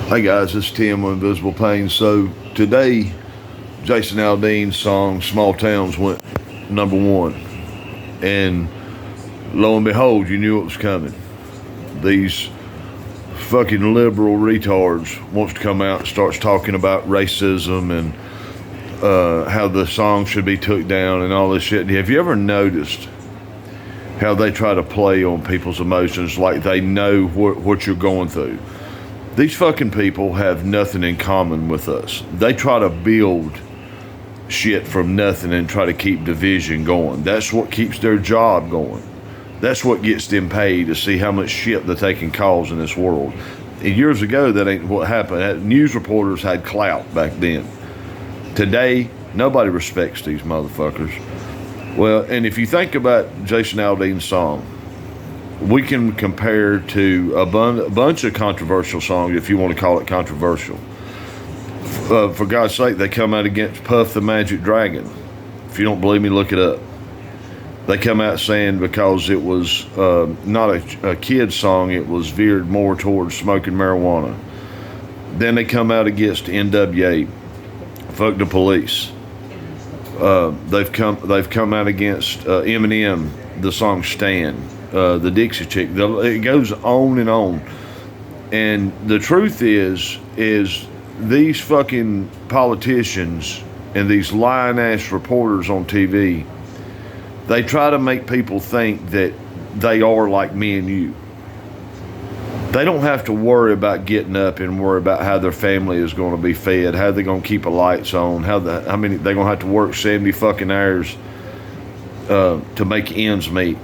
Hey guys, it's Tim with Invisible Pain. So today, Jason Aldean's song "Small Towns" went #1, and lo and behold, you knew it was coming. These fucking liberal retards wants to come out and starts talking about racism and how the song should be took down and all this shit. Have you ever noticed how they try to play on people's emotions like they know what you're going through? These fucking people have nothing in common with us. They try to build shit from nothing and try to keep division going. That's what keeps their job going. That's what gets them paid, to see how much shit that they can cause in this world. And years ago, that ain't what happened. News reporters had clout back then. Today, nobody respects these motherfuckers. Well, and if you think about Jason Aldean's song, we can compare to a bunch of controversial songs, if you want to call it controversial. For God's sake, they come out against Puff the Magic Dragon. If you don't believe me, look it up. They come out saying because it was not a kid's song, it was veered more towards smoking marijuana. Then they come out against NWA, fuck the police. They've come out against Eminem, the song "Stand." The Dixie chick. It goes on and on. And the truth is these fucking politicians and these lying ass reporters on TV, they try to make people think that they are like me and you. They don't have to worry about getting up and worry about how their family is going to be fed, how they're going to keep the lights on, how many they're going to have to work 70 fucking hours to make ends meet.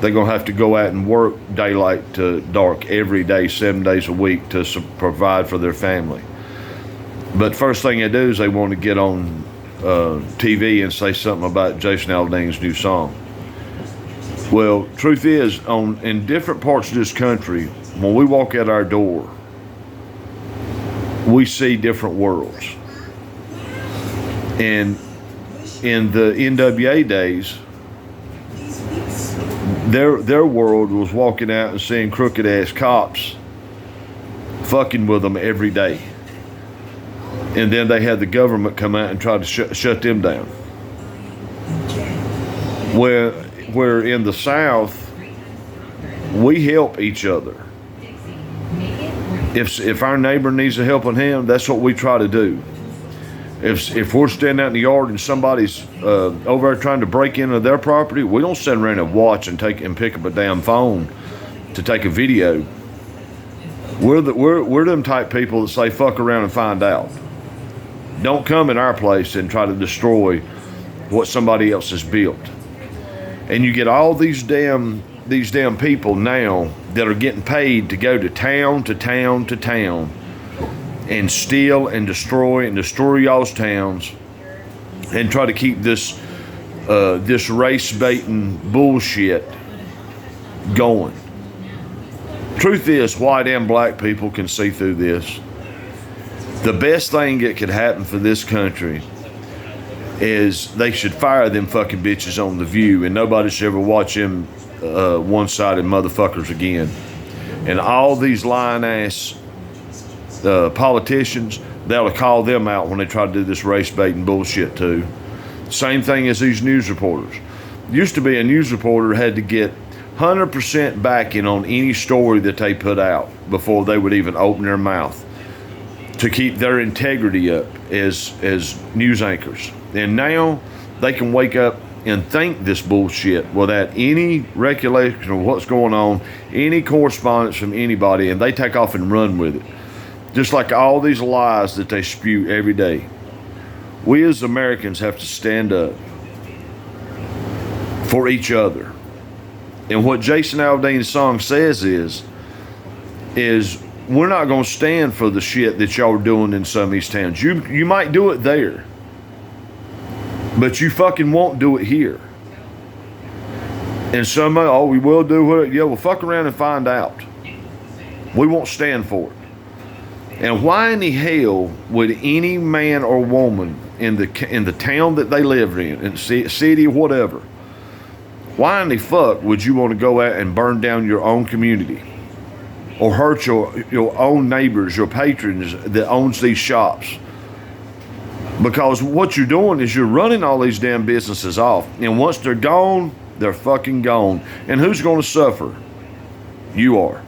They're going to have to go out and work daylight to dark every day, 7 days a week to provide for their family. But first thing they do is they want to get on TV and say something about Jason Aldean's new song. Well, truth is, in different parts of this country, when we walk out our door, we see different worlds. And in the NWA days, their world was walking out and seeing crooked ass cops fucking with them every day, and then they had the government come out and try to shut them down. Where in the South, we help each other. If our neighbor needs a helping hand, that's what we try to do. If we're standing out in the yard and somebody's over there trying to break into their property, we don't sit around and watch and pick up a damn phone to take a video. We're them type people that say fuck around and find out. Don't come in our place and try to destroy what somebody else has built. And you get all these damn people now that are getting paid to go to town to town to town and steal and destroy y'all's towns and try to keep this race baiting bullshit going. Truth is, white and black people can see through this. The best thing that could happen for this country is they should fire them fucking bitches on The View, and nobody should ever watch them one-sided motherfuckers again. And all these lying ass politicians, they'll call them out when they try to do this race baiting bullshit too. Same thing as these news reporters. Used to be a news reporter had to get 100% backing on any story that they put out before they would even open their mouth to keep their integrity up as news anchors. And now they can wake up and think this bullshit without any recollection of what's going on, any correspondence from anybody, and they take off and run with it. Just like all these lies that they spew every day. We as Americans have to stand up for each other. And what Jason Aldean's song says is we're not going to stand for the shit that y'all are doing in some of these towns. You might do it there, but you fucking won't do it here. And we will do it. Yeah, well, fuck around and find out. We won't stand for it. And why in the hell would any man or woman in the town that they live in city, whatever, why in the fuck would you want to go out and burn down your own community? or hurt your own neighbors, your patrons that owns these shops. Because what you're doing is you're running all these damn businesses off. And once they're gone, they're fucking gone. And who's going to suffer? You are.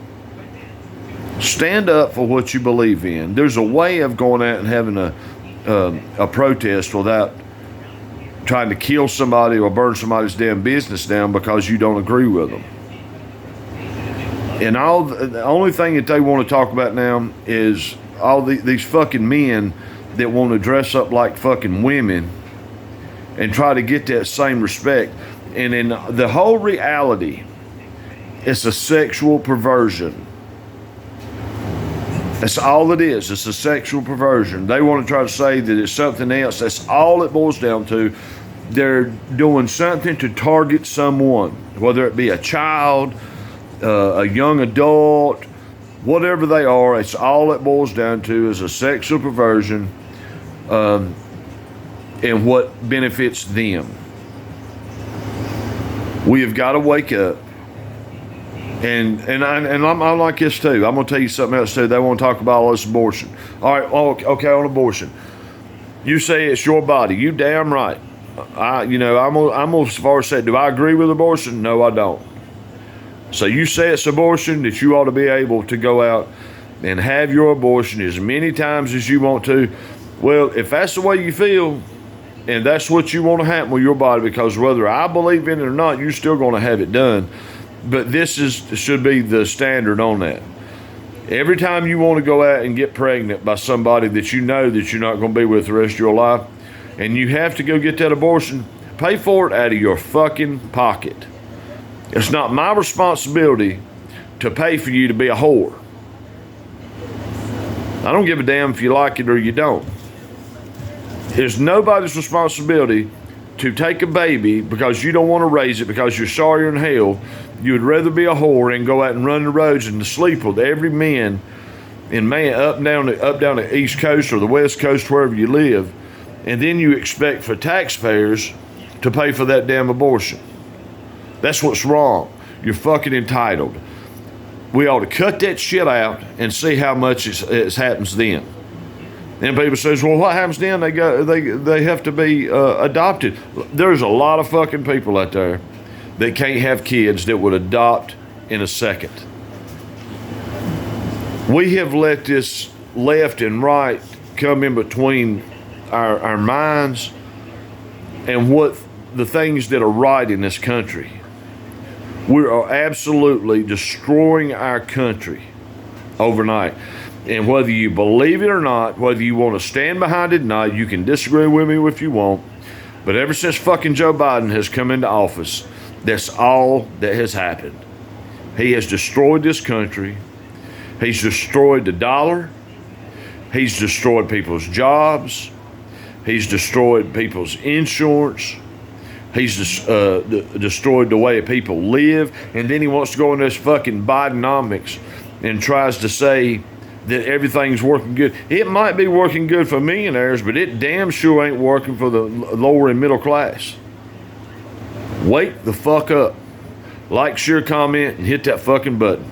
Stand up for what you believe in. There's a way of going out and having a protest without trying to kill somebody or burn somebody's damn business down because you don't agree with them. And the only thing that they want to talk about now is all these fucking men that want to dress up like fucking women and try to get that same respect. And in the whole reality, it's a sexual perversion. That's all it is. It's a sexual perversion. They want to try to say that it's something else. That's all it boils down to. They're doing something to target someone, whether it be a child, a young adult, whatever they are. It's all it boils down to is a sexual perversion, and what benefits them. We have got to wake up. And I'm like this too. I'm gonna tell you something else too. They want to talk about all this abortion. All right, okay, on abortion. You say it's your body. You damn right. I'm gonna as far as say, do I agree with abortion? No, I don't. So you say it's abortion, that you ought to be able to go out and have your abortion as many times as you want to. Well, if that's the way you feel, and that's what you want to happen with your body, because whether I believe in it or not, you're still going to have it done. But this should be the standard on that. Every time you want to go out and get pregnant by somebody that you know that you're not going to be with the rest of your life, and you have to go get that abortion, pay for it out of your fucking pocket. It's not my responsibility to pay for you to be a whore. I don't give a damn if you like it or you don't. It's nobody's responsibility to take a baby because you don't want to raise it because you're sorry in hell. You would rather be a whore and go out and run the roads and to sleep with every man up down the East Coast or the West Coast, wherever you live, and then you expect for taxpayers to pay for that damn abortion. That's what's wrong. You're fucking entitled. We ought to cut that shit out and see how much it happens then. And people says, well, what happens then? They have to be adopted. There's a lot of fucking people out there that can't have kids that would adopt in a second. We have let this left and right come in between our minds and what the things that are right in this country. We are absolutely destroying our country overnight. And whether you believe it or not, whether you want to stand behind it or not, you can disagree with me if you want. But ever since fucking Joe Biden has come into office, that's all that has happened. He has destroyed this country. He's destroyed the dollar. He's destroyed people's jobs. He's destroyed people's insurance. He's destroyed the way people live. And then he wants to go in this fucking Bidenomics and tries to say that everything's working good. It might be working good for millionaires, but it damn sure ain't working for the lower and middle class. Wake the fuck up. Like, share, comment, and hit that fucking button.